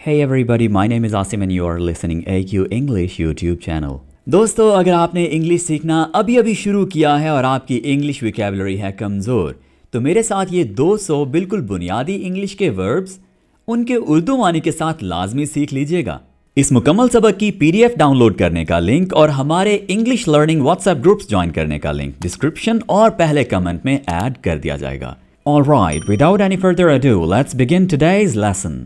Hey everybody, my name is Asim and you are listening AQ English YouTube channel. दोस्तों, अगर आपने English सीखना अभी शुरू किया है और आपकी इंग्लिश वोकैबुलरी है कमज़ोर, तो मेरे साथ ये 200 बिल्कुल बुनियादी इंग्लिश के वर्ब्स उनके उर्दू मानी के साथ लाजमी सीख लीजिएगा। इस मुकम्मल सबक की PDF डाउनलोड करने का लिंक और हमारे English learning WhatsApp groups join करने का लिंक डिस्क्रिप्शन और पहले कमेंट में ऐड कर दिया जाएगा। Alright, without any further ado, let's begin today's lesson.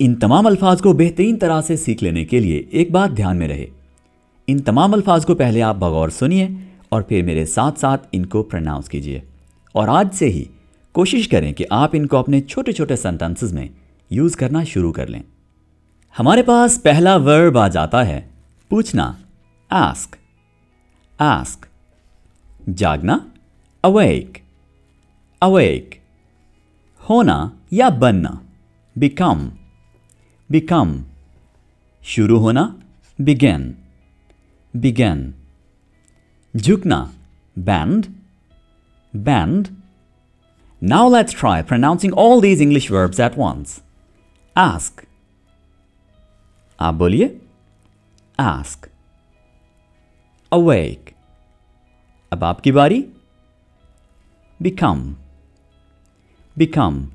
इन तमाम अल्फाज को बेहतरीन तरह से सीख लेने के लिए एक बात ध्यान में रहे। इन तमाम अल्फाज को पहले आप बगौर सुनिए और फिर मेरे साथ साथ इनको प्रोनाउंस कीजिए। और आज से ही कोशिश करें कि आप इनको अपने छोटे छोटे सेंटेंसेस में यूज़ करना शुरू कर लें। हमारे पास पहला वर्ब आ जाता है पूछना, आस्क। आस्क, जागना, अवेक। अवेक, होना या बनना, बिकम। बिकम, शुरू होना, बिगिन। बिगिन, झुकना, bend। bend। Now let's try pronouncing all these English verbs at once. Ask, आप बोलिए, ask। Awake, अब आपकी बारी, become। become।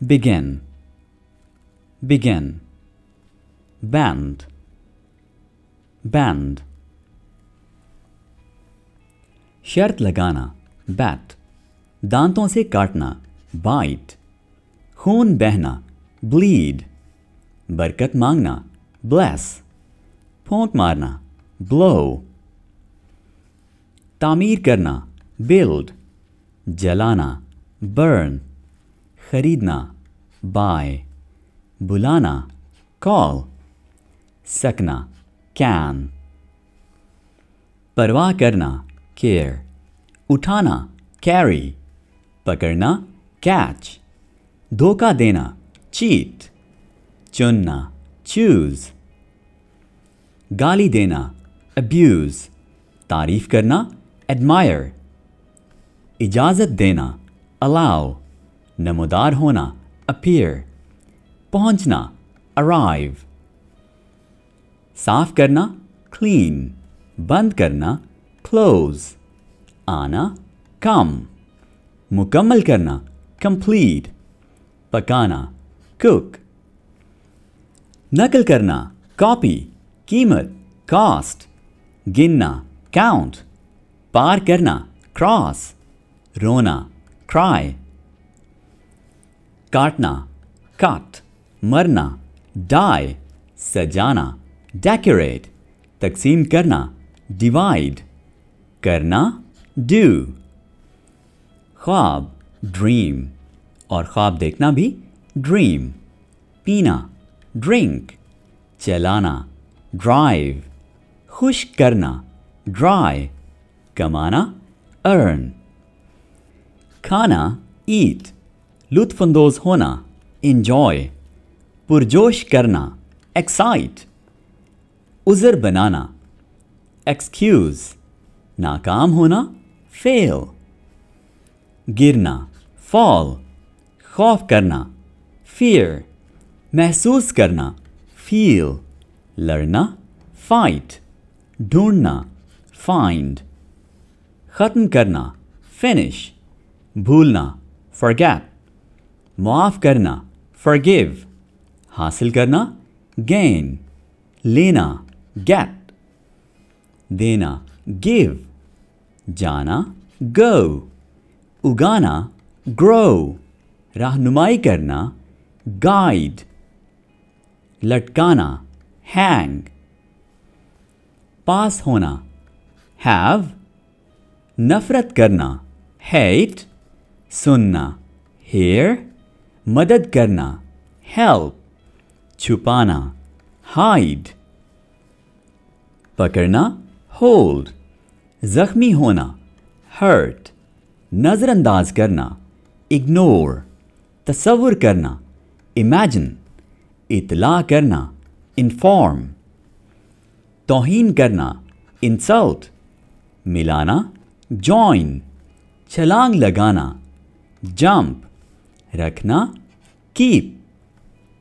Begin। begin। bend। bend। शर्त लगाना, bet। दांतों से काटना, bite। खून बहना, bleed। बरकत मांगना, bless। फूंक मारना, blow। तामीर करना, build। जलाना, burn। खरीदना, buy। बुलाना, call। सकना, can। परवाह करना, care। उठाना, carry। पकड़ना, catch। धोखा देना, cheat। चुनना, choose। गाली देना, abuse। तारीफ करना, admire। इजाज़त देना, allow। नमोदार होना, appear। पहुंचना, arrive। साफ करना, clean। बंद करना, close। आना, come। मुकम्मल करना, complete। पकाना, cook। नकल करना, copy। कीमत, cost। गिनना, count। पार करना, cross। रोना, cry। काटना, cut। मरना, die। सजाना, decorate। तकसीम करना, divide। करना, do। ख्वाब, dream। और ख्वाब देखना भी, dream। पीना, drink। चलाना, drive। खुश्क करना, dry। कमाना, earn। खाना, eat। लुत्फ़अंदोज़ होना, enjoy। पुरजोश करना, excite। उज़र बनाना, excuse। नाकाम होना, fail। गिरना, fall। खौफ करना, fear। महसूस करना, feel। लड़ना, fight। ढूंढना, find। ख़त्म करना, finish। भूलना, forget। माफ़ करना, forgive। हासिल करना, gain। लेना, get। देना, give। जाना, go। उगाना, grow। रहनुमाई करना, guide। लटकाना, hang। पास होना, have। नफ़रत करना, hate। सुनना, hear। मदद करना, help। छुपाना, hide। पकड़ना, hold। जख्मी होना, hurt। नज़रअंदाज करना, ignore। तसव्वुर करना, imagine। इत्ला करना, inform। तौहीन करना, insult। मिलाना, join। छलांग लगाना, jump। रखना, keep।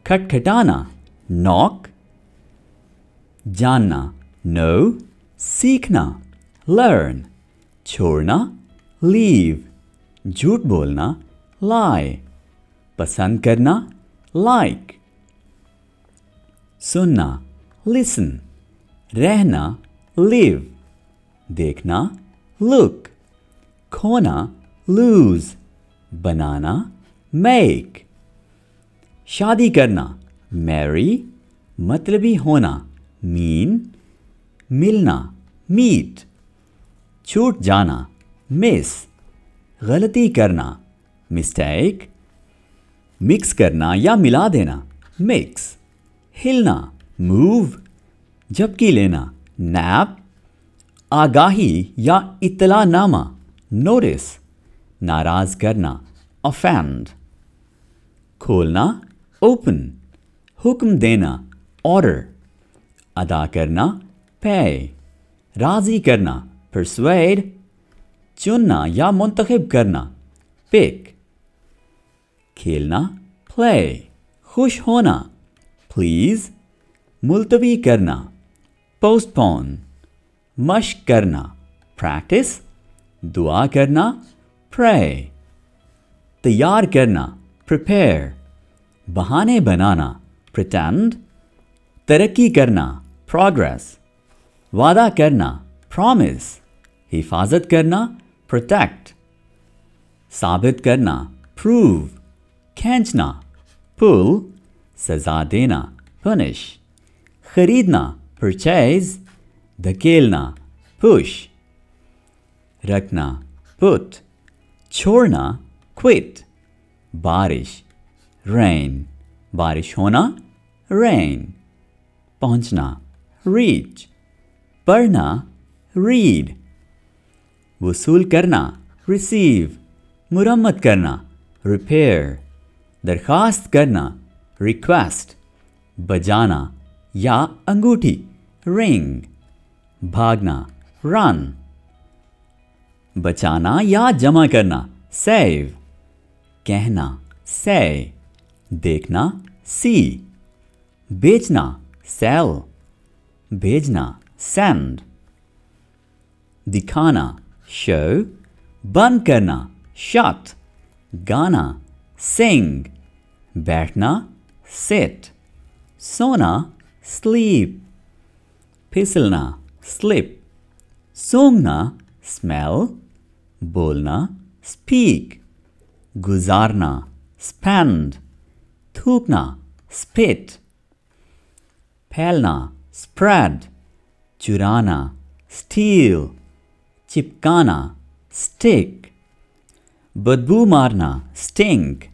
खटखटाना, knock, जानना, know, सीखना, learn, छोड़ना, leave, झूठ बोलना, lie, पसंद करना, like, सुनना, listen, रहना, live, देखना, look, खोना, lose, बनाना, make, शादी करना, marry, मतलबी होना, mean, मिलना, meet, छूट जाना, miss, गलती करना, mistake, मिक्स करना या मिला देना, mix, हिलना, move, झपकी लेना, nap, आगाही या इत्तलानामा, notice, नाराज करना, offend, खोलना, open, हुक्म देना, order, अदा करना, pay, राजी करना, persuade, चुनना या मुंतखब करना, pick, खेलना, play, खुश होना, please, मुलतवी करना, postpone, मश्क करना, practice, दुआ करना, pray, तैयार करना, prepare, बहाने बनाना, pretend, तरक्की करना, progress, वादा करना, promise, हिफाजत करना, protect, साबित करना, prove, खींचना, pull, सजा देना, punish, खरीदना, purchase, धकेलना, push, रखना, put, छोड़ना, quit, बारिश, rain, बारिश होना, rain, पहुंचना, reach, पढ़ना, read, वसूल करना, receive, मुरम्मत करना, repair, दरखास्त करना, request, बजाना या अंगूठी, ring, भागना, run, बचाना या जमा करना, save, कहना, say, देखना, see, बेचना, sell, भेजना, send, दिखाना, show, बंद करना, shut, गाना, sing, बैठना, sit, सोना, sleep, फिसलना, slip, सूंघना, smell, बोलना, speak, गुजारना, spend, थूकना, spit, फैलना, spread, चुराना, steal, चिपकाना, stick, बदबू मारना, stink,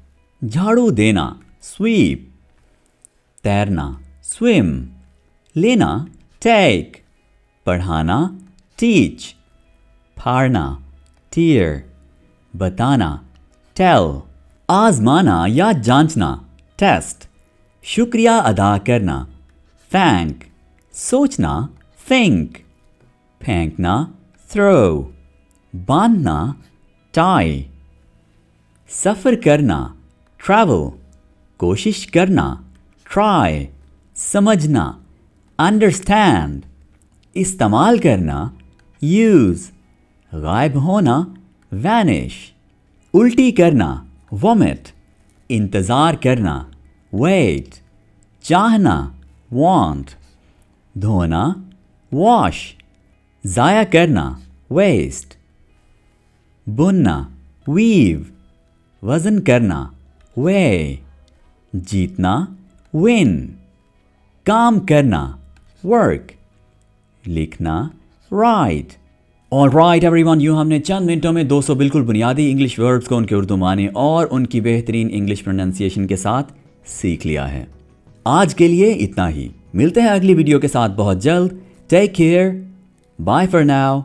झाड़ू देना, sweep, तैरना, swim, लेना, take, पढ़ाना, teach, फाड़ना, tear, बताना, tell, आजमाना या जांचना, test, शुक्रिया अदा करना, thank, सोचना, think, फेंकना, throw, बांधना, tie, सफ़र करना, travel, कोशिश करना, try, समझना, understand, इस्तेमाल करना, use, गायब होना, vanish, उल्टी करना, vomit, इंतज़ार करना, wait, चाहना, want, धोना, wash, ज़ाया करना, waste, बुनना, weave, वज़न करना, weigh, जीतना, win, काम करना, work, लिखना, write। ऑलराइट एवरीवन, यूँ हमने चंद मिनटों में 200 बिल्कुल बुनियादी इंग्लिश वर्ब्स को उनके उर्दू माने और उनकी बेहतरीन इंग्लिश प्रोनाउंसिएशन के साथ सीख लिया है। आज के लिए इतना ही, मिलते हैं अगली वीडियो के साथ बहुत जल्द। Take care, bye for now.